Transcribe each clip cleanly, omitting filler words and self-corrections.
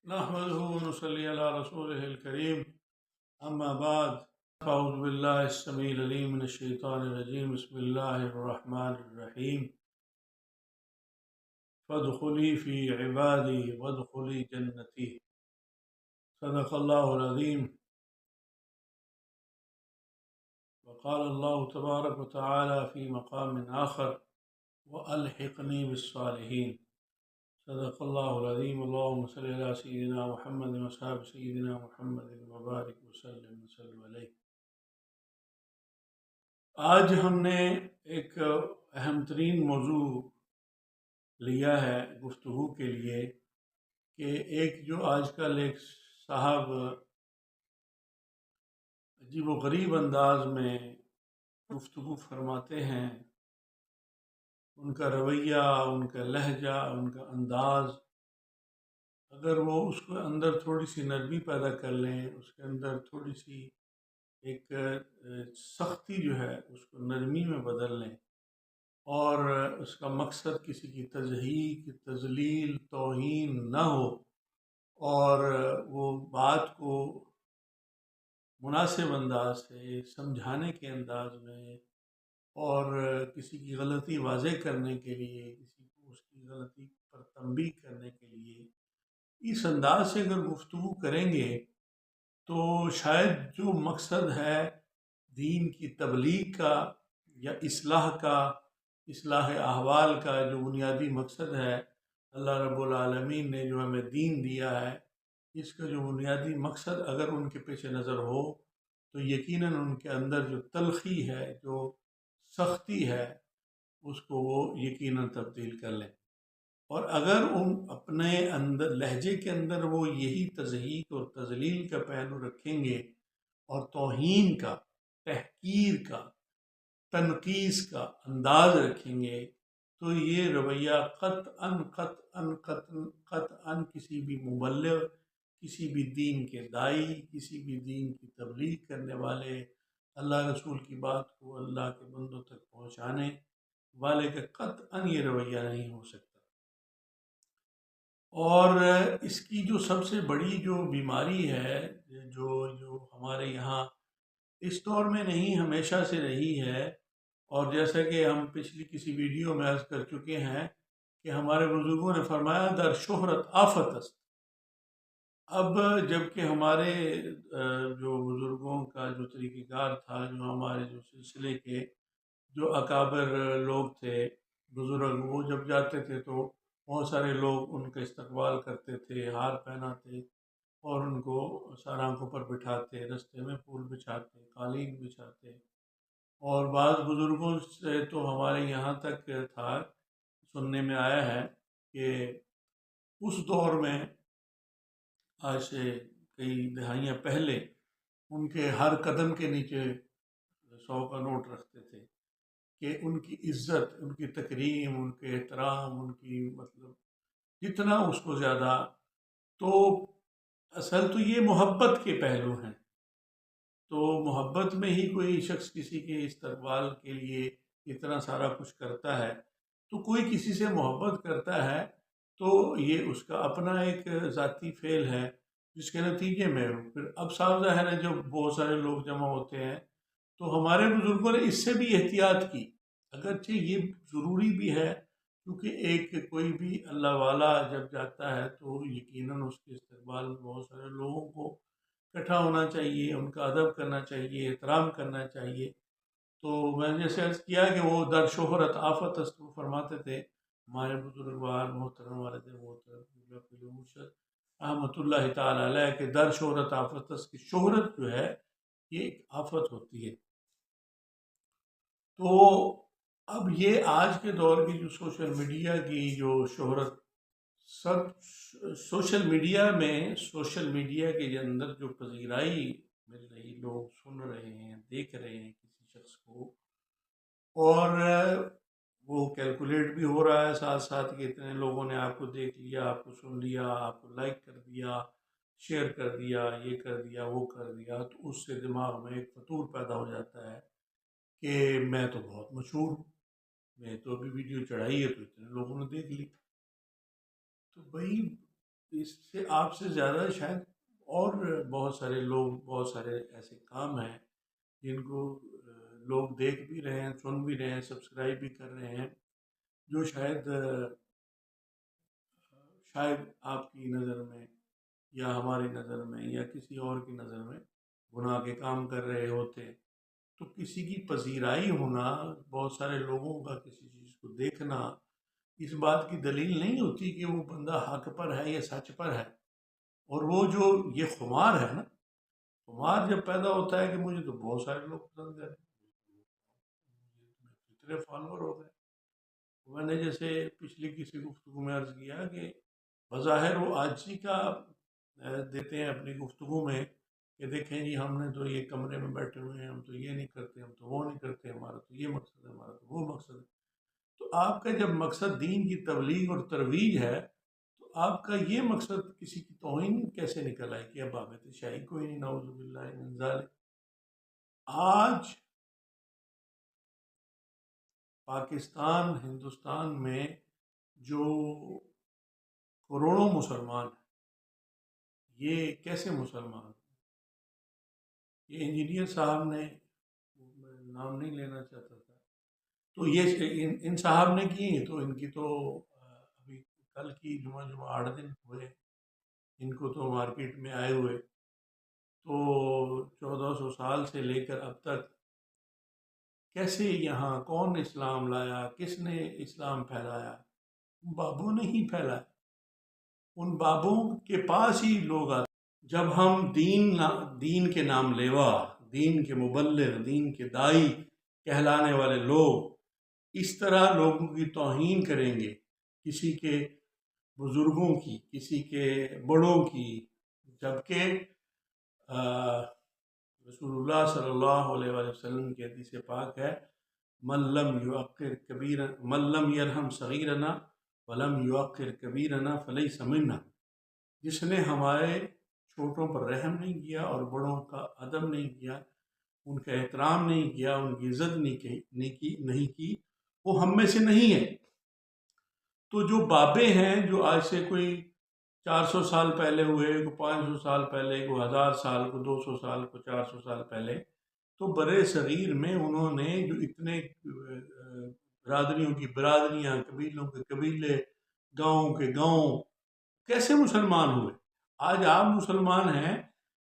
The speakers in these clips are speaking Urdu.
نحمده ونصلي على رسوله الكريم أما بعد أعوذ بالله السميع العليم من الشيطان الرجيم بسم الله الرحمن الرحيم فادخلي في عبادي وادخلي جنتي صدق الله العظيم وقال الله تبارك وتعالى في مقام آخر وألحقني بالصالحين صدق الله العظيم اللهم صل على سيدنا محمد وصحاب سيدنا محمد وبارك وسلم عليه۔ آج ہم نے ایک اہم ترین موضوع لیا ہے گفتگو کے لیے کہ ایک جو آج کل ایک صاحب عجیب و غریب انداز میں گفتگو فرماتے ہیں، ان کا رویہ، ان کا لہجہ، ان کا انداز، اگر وہ اس کو اندر تھوڑی سی نرمی پیدا کر لیں، اس کے اندر تھوڑی سی ایک سختی جو ہے اس کو نرمی میں بدل لیں اور اس کا مقصد کسی کی تضحیق، تذلیل، توہین نہ ہو اور وہ بات کو مناسب انداز سے سمجھانے کے انداز میں اور کسی کی غلطی واضح کرنے کے لیے، کسی کو اس کی غلطی پر تنبیہ کرنے کے لیے اس انداز سے اگر گفتگو کریں گے تو شاید جو مقصد ہے دین کی تبلیغ کا یا اصلاح احوال کا جو بنیادی مقصد ہے، اللہ رب العالمین نے جو ہمیں دین دیا ہے، اس کا جو بنیادی مقصد اگر ان کے پیش نظر ہو تو یقیناً ان کے اندر جو تلخی ہے، جو سختی ہے، اس کو وہ یقیناً تبدیل کر لیں۔ اور اگر ان اپنے اندر لہجے کے اندر وہ یہی تضحیق اور تذلیل کا پہلو رکھیں گے اور توہین کا، تحقیر کا، تنقیص کا انداز رکھیں گے تو یہ رویہ قطعاً کسی بھی مبلغ، کسی بھی دین کے داعی، کسی بھی دین کی تبلیغ کرنے والے، اللہ رسول کی بات کو اللہ کے بندوں تک پہنچانے والے کا قطعاً یہ رویہ نہیں ہو سکتا۔ اور اس کی جو سب سے بڑی جو بیماری ہے، جو ہمارے یہاں اس دور میں نہیں ہمیشہ سے رہی ہے، اور جیسا کہ ہم پچھلی کسی ویڈیو میں عرض کر چکے ہیں کہ ہمارے بزرگوں نے فرمایا در شہرت آفت است۔ اب جب کہ ہمارے جو بزرگوں کا جو طریقہ کار تھا، جو ہمارے جو سلسلے کے جو اکابر لوگ تھے، بزرگ، وہ جب جاتے تھے تو بہت سارے لوگ ان کا استقبال کرتے تھے، ہار پہناتے اور ان کو سرآنکھوں پر بٹھاتے، رستے میں پھول بچھاتے، قالین بچھاتے۔ اور بعض بزرگوں سے تو ہمارے یہاں تک تھا، سننے میں آیا ہے کہ اس دور میں آج سے کئی دہائیاں پہلے ان کے ہر قدم کے نیچے 100 کا نوٹ رکھتے تھے کہ ان کی عزت، ان کی تکریم، ان کے احترام، ان کی مطلب جتنا اس کو زیادہ، تو اصل تو یہ محبت کے پہلو ہیں۔ تو محبت میں ہی کوئی شخص کسی کے استقبال کے لیے اتنا سارا کچھ کرتا ہے، تو کوئی کسی سے محبت کرتا ہے تو یہ اس کا اپنا ایک ذاتی فعل ہے، جس کے نتیجے میں پھر اب صاف ظاہر ہے جب بہت سارے لوگ جمع ہوتے ہیں تو ہمارے بزرگوں نے اس سے بھی احتیاط کی، اگرچہ یہ ضروری بھی ہے کیونکہ ایک کوئی بھی اللہ والا جب جاتا ہے تو یقیناً اس کے استقبال میں بہت سارے لوگوں کو اکٹھا ہونا چاہیے، ان کا ادب کرنا چاہیے، احترام کرنا چاہیے۔ تو میں نے جیسے عرض کیا کہ وہ در شہرت آفت است، وہ فرماتے تھے ہمارے بزرگوار محترم والد محترم مرشد رحمۃ اللہ تعالی علیہ کہ در شہرت آفت است، کی شہرت جو ہے یہ ایک آفت ہوتی ہے۔ تو اب یہ آج کے دور کی جو سوشل میڈیا کی جو شہرت، سب سوشل میڈیا کے اندر جو پذیرائی مل رہی، لوگ سن رہے ہیں، دیکھ رہے ہیں کسی شخص کو، اور وہ کیلکولیٹ بھی ہو رہا ہے ساتھ ساتھ کہ اتنے لوگوں نے آپ کو دیکھ لیا، آپ کو سن لیا، آپ کو لائک کر دیا، شیئر کر دیا، یہ کر دیا، وہ کر دیا، تو اس سے دماغ میں ایک فطور پیدا ہو جاتا ہے کہ میں تو بہت مشہور ہوں، میں تو ابھی ویڈیو چڑھائی ہے تو اتنے لوگوں نے دیکھ لی۔ تو بھائی اس سے آپ سے زیادہ شاید اور بہت سارے لوگ، بہت سارے ایسے کام ہیں جن کو لوگ دیکھ بھی رہے ہیں، سن بھی رہے ہیں، سبسکرائب بھی کر رہے ہیں، جو شاید آپ کی نظر میں یا ہماری نظر میں یا کسی اور کی نظر میں گناہ کے کام کر رہے ہوتے. تو کسی کی پذیرائی ہونا، بہت سارے لوگوں کا کسی چیز کو دیکھنا، اس بات کی دلیل نہیں ہوتی کہ وہ بندہ حق پر ہے یا سچ پر ہے. اور وہ جو یہ خمار ہے نا، خمار جب پیدا ہوتا ہے کہ مجھے تو بہت سارے لوگ پسند کرتے ہیں، اتنے فالوور ہو گئے. میں نے جیسے پچھلی کسی گفتگو میں عرض کیا کہ بظاہر وہ عاجزی کا دیتے ہیں اپنی گفتگو میں کہ دیکھیں جی ہم نے تو یہ کمرے میں بیٹھے ہوئے ہیں، ہم تو یہ نہیں کرتے، ہم تو وہ نہیں کرتے، ہمارا تو یہ مقصد ہے، ہمارا تو وہ مقصد ہے. تو آپ کا جب مقصد دین کی تبلیغ اور ترویج ہے تو آپ کا یہ مقصد کسی کی توہین کیسے نکل آئے کہ اب بابت شاہی کوئی نہیں، نعوذ باللہ من ذالک. آج پاکستان، ہندوستان میں جو کروڑوں مسلمان ہیں، یہ کیسے مسلمان ہیں؟ یہ انجینئر صاحب نے، میں نام نہیں لینا چاہتا تھا، تو یہ ان صاحب نے کی تو ان کی تو ابھی کل کی جمعہ 8 دن ہوئے ان کو تو مارکیٹ میں آئے ہوئے. تو 1400 سال سے لے کر اب تک کیسے یہاں کون اسلام لایا، کس نے اسلام پھیلایا؟ بابوں نے ہی پھیلایا. ان بابوں کے پاس ہی لوگ آتے. جب ہم دین کے نام لیوا، دین کے مبلغ، دین کے دائی کہلانے والے لوگ اس طرح لوگوں کی توہین کریں گے، کسی کے بزرگوں کی، کسی کے بڑوں کی، جبکہ رسول اللہ صلی اللہ علیہ وآلہ وسلم کی حدیث پاک ہے من لم یرحم صغیرنا ولم یوقر کبیرنا فلیس منا. جس نے ہمارے چھوٹوں پر رحم نہیں کیا اور بڑوں کا ادب نہیں کیا، ان کا احترام نہیں کیا، ان کی عزت نہیں کی، وہ ہم میں سے نہیں ہے. تو جو بابے ہیں جو آج سے کوئی 400 سال پہلے ہوئے، کو 500 سال پہلے، کو 1000 سال، کو 200 سال، کو 400 سال پہلے، تو برے صغیر میں انہوں نے جو اتنے برادریوں کی برادریاں، قبیلوں کے قبیلے، گاؤں کے گاؤں کیسے مسلمان ہوئے. آج آپ مسلمان ہیں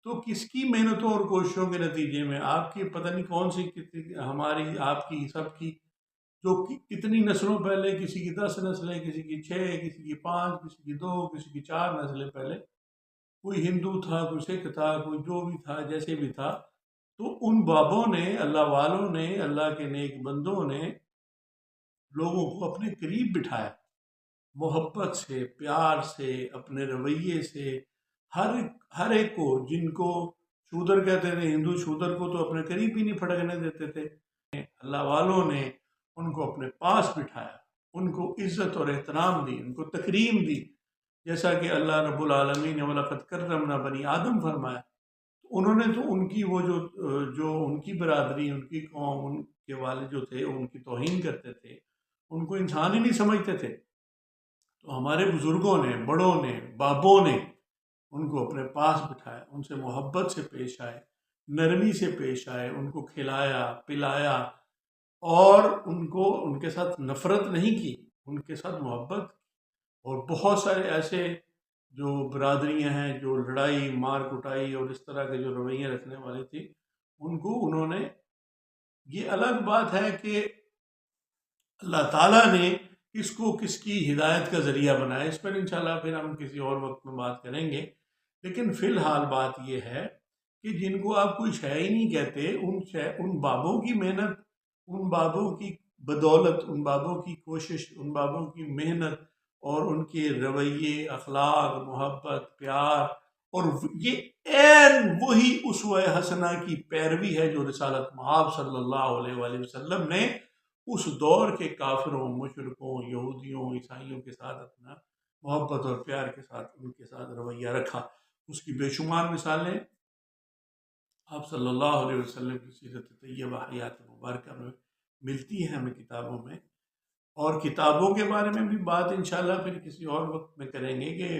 تو کس کی محنتوں اور کوششوں کے نتیجے میں؟ آپ کی پتہ نہیں کون سی، ہماری، آپ کی، سب کی، جو کتنی نسلوں پہلے، کسی کی 10 نسلیں، کسی کی 6، کسی کی 5، کسی کی 2، کسی کی 4 نسلیں پہلے کوئی ہندو تھا، کوئی سکھ تھا، کوئی جو بھی تھا، جیسے بھی تھا، تو ان بابوں نے، اللہ والوں نے، اللہ کے نیک بندوں نے لوگوں کو اپنے قریب بٹھایا، محبت سے، پیار سے، اپنے رویے سے. ہر ایک کو، جن کو شودر کہتے تھے، ہندو شودر کو تو اپنے قریب ہی نہیں پھٹکنے دیتے تھے، اللہ والوں نے ان کو اپنے پاس بٹھایا، ان کو عزت اور احترام دی، ان کو تکریم دی، جیسا کہ اللہ رب العالمین نے وَلَقَدْ كَرَّمْنَا بَنِي آدم فرمایا. انہوں نے تو ان کی وہ جو ان کی برادری، ان کی قوم، ان کے والد جو تھے ان کی توہین کرتے تھے، ان کو انسان ہی نہیں سمجھتے تھے. تو ہمارے بزرگوں نے، بڑوں نے، بابوں نے ان کو اپنے پاس بٹھایا، ان سے محبت سے پیش آئے، نرمی سے پیش آئے، ان کو کھلایا پلایا، اور ان کے ساتھ نفرت نہیں کی، ان کے ساتھ محبت. اور بہت سارے ایسے جو برادریاں ہیں جو لڑائی مار کٹائی اور اس طرح کے جو رویے رکھنے والی تھی، ان کو انہوں نے، یہ الگ بات ہے کہ اللہ تعالیٰ نے کس کو کس کی ہدایت کا ذریعہ بنایا، اس پر انشاءاللہ پھر ہم کسی اور وقت میں بات کریں گے. لیکن فی الحال بات یہ ہے کہ جن کو آپ کوئی شے ہی نہیں کہتے، ان بابوں کی محنت، ان بابوں کی بدولت، ان بابوں کی کوشش، ان بابوں کی محنت اور ان کے رویے، اخلاق، محبت، پیار، اور یہ عین وہی اسوہ حسنہ کی پیروی ہے جو رسالت مآب صلی اللہ علیہ وآلہ وسلم نے اس دور کے کافروں، مشرکوں، یہودیوں، عیسائیوں کے ساتھ اپنا محبت اور پیار کے ساتھ ان کے ساتھ رویہ رکھا. اس کی بے شمار مثالیں آپ صلی اللہ علیہ وسلم کی سیرت طیبہ حیات مبارکہ میں ملتی ہیں ہمیں کتابوں میں. اور کتابوں کے بارے میں بھی بات انشاءاللہ پھر کسی اور وقت میں کریں گے کہ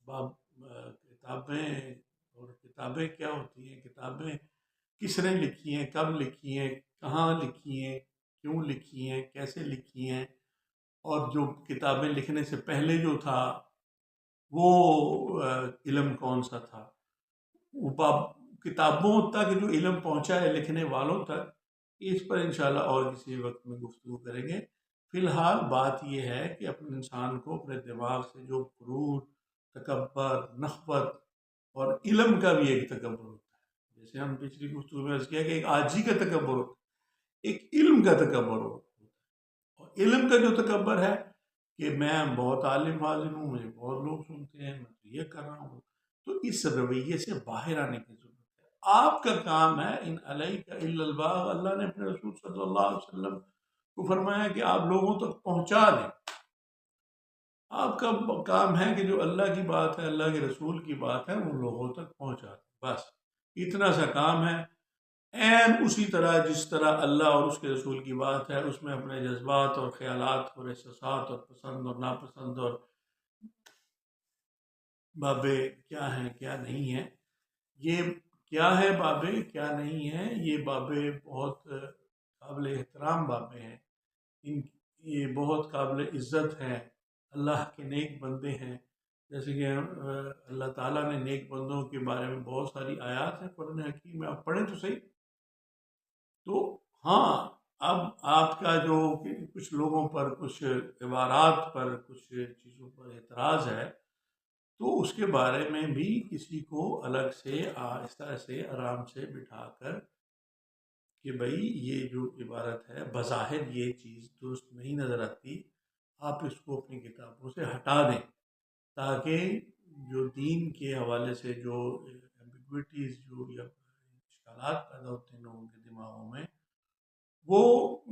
کتابیں، اور کتابیں کیا ہوتی ہیں، کتابیں کس نے لکھی ہیں، کب لکھی ہیں، کہاں لکھی ہیں، کیوں لکھی ہیں، کیسے لکھی ہیں، اور جو کتابیں لکھنے سے پہلے جو تھا وہ علم کون سا تھا، وہ کتابوں تک جو علم پہنچا ہے لکھنے والوں تک، اس پر انشاءاللہ اور کسی وقت میں گفتگو کریں گے۔ فی الحال بات یہ ہے کہ اپنے انسان کو اپنے دماغ سے جو غرور، تکبر، نخوت اور علم کا بھی ایک تکبر ہوتا ہے، جیسے ہم پچھلی گفتگو میں عرض کیا کہ ایک عاجزی کا تکبر ہوتا ہے، ایک علم کا تکبر ہوتا ہے۔ اور علم کا جو تکبر ہے کہ میں بہت عالم فاضل ہوں، مجھے بہت لوگ سنتے ہیں، میں تو یہ کر رہا ہوں، تو اس رویے سے باہر آنے کی ضرورت ہے۔ آپ کا کام ہے، ان علیک الا البلاغ، اللہ نے اپنے رسول صلی اللہ علیہ وسلم کو فرمایا کہ آپ لوگوں تک پہنچا دیں۔ آپ کا کام ہے کہ جو اللہ کی بات ہے، اللہ کے رسول کی بات ہے، وہ لوگوں تک پہنچا دیں، بس اتنا سا کام ہے۔ اسی طرح جس طرح اللہ اور اس کے رسول کی بات ہے، اس میں اپنے جذبات اور خیالات اور احساسات اور پسند اور ناپسند اور بابے کیا ہیں کیا نہیں ہیں، یہ کیا ہے بابے کیا نہیں ہے، یہ بابے بہت قابل احترام بابے ہیں، یہ بہت قابل عزت ہیں، اللہ کے نیک بندے ہیں۔ جیسے کہ اللہ تعالیٰ نے نیک بندوں کے بارے میں بہت ساری آیات ہیں قرآن حکیم میں، آپ پڑھیں تو صحیح۔ تو ہاں، اب آپ کا جو کچھ لوگوں پر کچھ عبارات پر کچھ چیزوں پر اعتراض ہے، تو اس کے بارے میں بھی کسی کو الگ سے آہستہ سے آرام سے بٹھا کر کہ بھائی یہ جو عبارت ہے بظاہر یہ چیز درست نہیں نظر آتی، آپ اس کو اپنی کتابوں سے ہٹا دیں، تاکہ جو دین کے حوالے سے جو ایمبیگوٹیز جو یا اشکالات پیدا ہوتے ہیں لوگوں کے دماغوں میں، وہ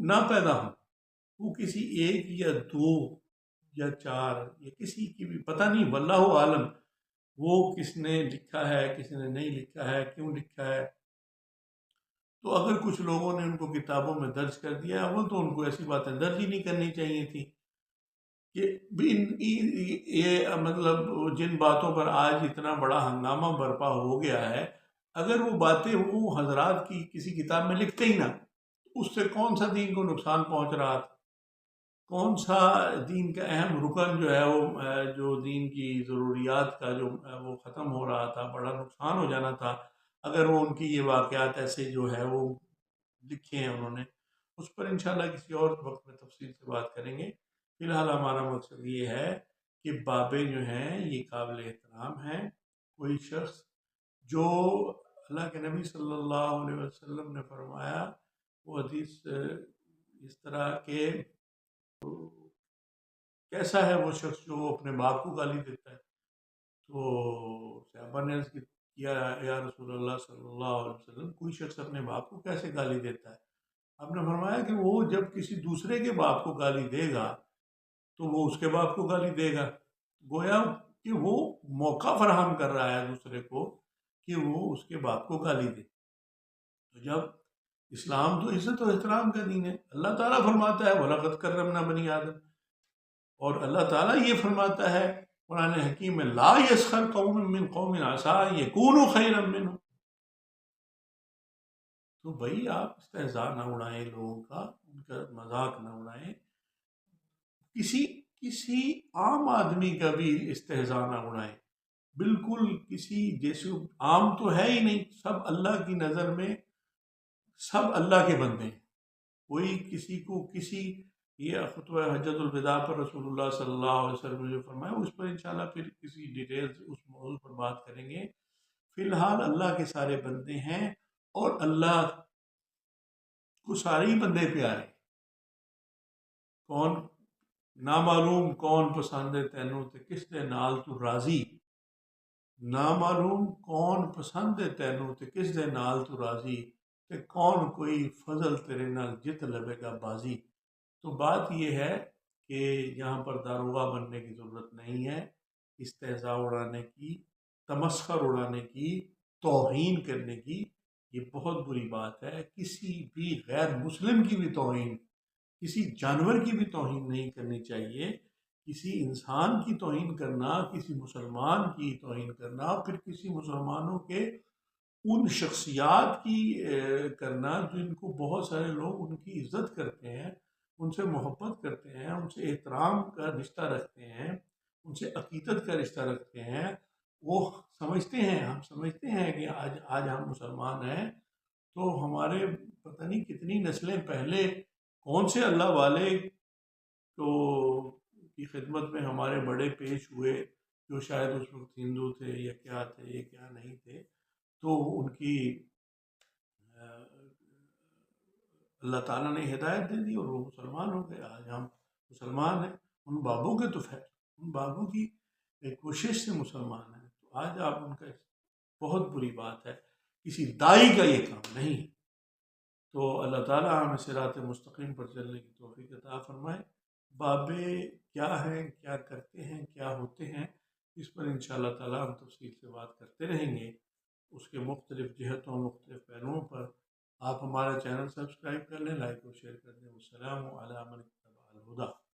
نہ پیدا ہوں، وہ کسی ایک یا دو یا چار یا کسی کی بھی پتہ نہیں، واللہ عالم وہ کس نے لکھا ہے، کس نے نہیں لکھا ہے، کیوں لکھا ہے۔ تو اگر کچھ لوگوں نے ان کو کتابوں میں درج کر دیا، وہ تو ان کو ایسی باتیں درج ہی نہیں کرنی چاہیے تھی کہ یہ مطلب جن باتوں پر آج اتنا بڑا ہنگامہ برپا ہو گیا ہے، اگر وہ باتیں وہ حضرات کی کسی کتاب میں لکھتے ہی نہ، اس سے کون سا دین کو نقصان پہنچ رہا تھا، کون سا دین کا اہم رکن جو ہے وہ جو دین کی ضروریات کا جو وہ ختم ہو رہا تھا، بڑا نقصان ہو جانا تھا اگر وہ ان کی یہ واقعات ایسے جو ہے وہ لکھے ہیں انہوں نے۔ اس پر انشاءاللہ کسی اور وقت میں تفصیل سے بات کریں گے۔ فی الحال ہمارا مقصد یہ ہے کہ بابیں جو ہیں یہ قابل احترام ہیں۔ کوئی شخص جو اللہ کے نبی صلی اللہ علیہ وسلم نے فرمایا، وہ حدیث اس طرح کہ کیسا ہے وہ شخص جو اپنے باپ کو گالی دیتا ہے، تو صحابہ نے عرض کیا یا رسول اللہ صلی اللہ علیہ وسلم، کوئی شخص اپنے باپ کو کیسے گالی دیتا ہے؟ آپ نے فرمایا کہ وہ جب کسی دوسرے کے باپ کو گالی دے گا تو وہ اس کے باپ کو گالی دے گا، گویا کہ وہ موقع فراہم کر رہا ہے دوسرے کو کہ وہ اس کے باپ کو گالی دے۔ تو جب اسلام تو عزت و احترام کا دین ہے، اللہ تعالیٰ فرماتا ہے وَلَقَدْ كَرَّمْنَا بَنِي آدم، اور اللہ تعالیٰ یہ فرماتا ہے قرآن حکیم میں لا يسخر قوم من قوم عسى ان يكونوا خيرا منهم۔ تو بھائی آپ استہزاء نہ اڑائیں لوگوں کا، ان کا مذاق نہ اڑائیں، کسی عام آدمی کا بھی استہزاء نہ اڑائیں، بالکل کسی جیسے عام تو ہے ہی نہیں، سب اللہ کی نظر میں سب اللہ کے بندے ہیں۔ کوئی کسی کو کسی، یہ خطبہ حجۃ الوداع پر رسول اللہ صلی اللہ علیہ وسلم نے جو فرمایا، اس پر انشاءاللہ پھر کسی ڈیٹیلز اس موضوع پر بات کریں گے۔ فی الحال اللہ کے سارے بندے ہیں، اور اللہ کو سارے ہی بندے پیارے ہیں۔ کون نامعلوم کون پسند تینوں تے کس دے نال تو راضی، نامعلوم کون پسند تینوں تے کس دے نال تو راضی، تے کون کوئی فضل تیرے نال جت لبے گا بازی۔ تو بات یہ ہے کہ یہاں پر داروغہ بننے کی ضرورت نہیں ہے، استہزاء اڑانے کی، تمسخر اڑانے کی، توہین کرنے کی، یہ بہت بری بات ہے۔ کسی بھی غیر مسلم کی بھی توہین، کسی جانور کی بھی توہین نہیں کرنی چاہیے، کسی انسان کی توہین کرنا، کسی مسلمان کی توہین کرنا، پھر کسی مسلمانوں کے ان شخصیات کی کرنا جن کو بہت سارے لوگ ان کی عزت کرتے ہیں، ان سے محبت کرتے ہیں، ان سے احترام کا رشتہ رکھتے ہیں، ان سے عقیدت کا رشتہ رکھتے ہیں، وہ سمجھتے ہیں، ہم سمجھتے ہیں کہ آج ہم مسلمان ہیں تو ہمارے پتہ نہیں کتنی نسلیں پہلے کون سے اللہ والے تو کی خدمت میں ہمارے بڑے پیش ہوئے، جو شاید اس وقت ہندو تھے یا کیا تھے یا کیا نہیں تھے، تو ان کی اللہ تعالیٰ نے ہدایت دے دی اور وہ مسلمان ہو گئے، آج ہم مسلمان ہیں۔ ان بابوں کے تو خیر، ان بابوں کی کوشش سے مسلمان ہیں، تو آج آپ ان کا بہت بری بات ہے، کسی دائی کا یہ کام نہیں ہے۔ تو اللہ تعالیٰ ہمیں صراط مستقیم پر چلنے کی توفیق عطا فرمائے۔ بابے کیا ہیں، کیا کرتے ہیں، کیا ہوتے ہیں، اس پر انشاءاللہ تعالیٰ ہم تفصیل سے بات کرتے رہیں گے، اس کے مختلف جہتوں، مختلف پہلوؤں پر۔ آپ ہمارا چینل سبسکرائب کر لیں، لائک اور شیئر کر دیں۔ والسلام علی من اتبع الہدی۔